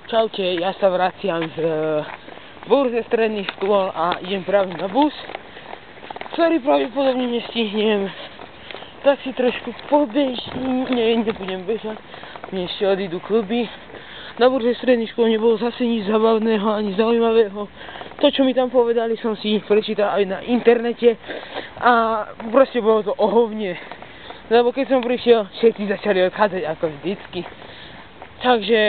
Čaute, ja sa vraciam z burze stredných škôl a idem práve na bus, ktorý pravdepodobne nestihnem. Tak si trošku pobežím, nebudem bežať, mne ešte odídu kluby. Na burze stredných škôl nebolo zase nič zabavného ani zaujímavého. To, čo mi tam povedali, som si prečítal aj na internete a proste bolo to o hovne. Lebo keď som prišiel, všetci začali odchádzať ako vždycky. Takže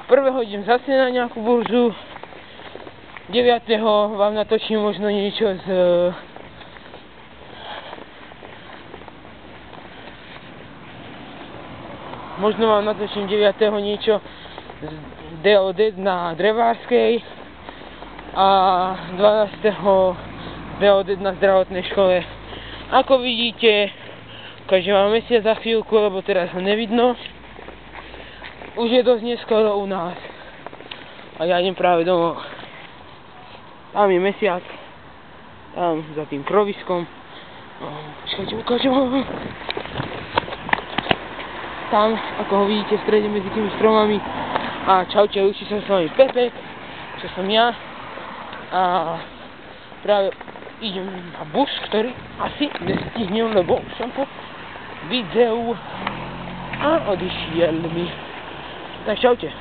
prvého idem zase na nejakú burzu, 9. vám natočím možno niečo z niečo z DOD na Drevárskej a 12. DOD na zdravotnej škole. Ako vidíte, každý má mesiac za chvíľku, lebo teraz ho nevidno. Už je dosť neskoro u nás a ja idem práve domov. Tam je mesiac, tam za tým kroviskom. Počkajte, ukážem ho. Tam, ako ho vidíte, v strede medzi tými stromami. A čaute, učí sa s vami Pepek, čo som ja. A práve idem na bus, ktorý asi nestihnem, lebo už som po videu a odišiel mi. Tak čaute.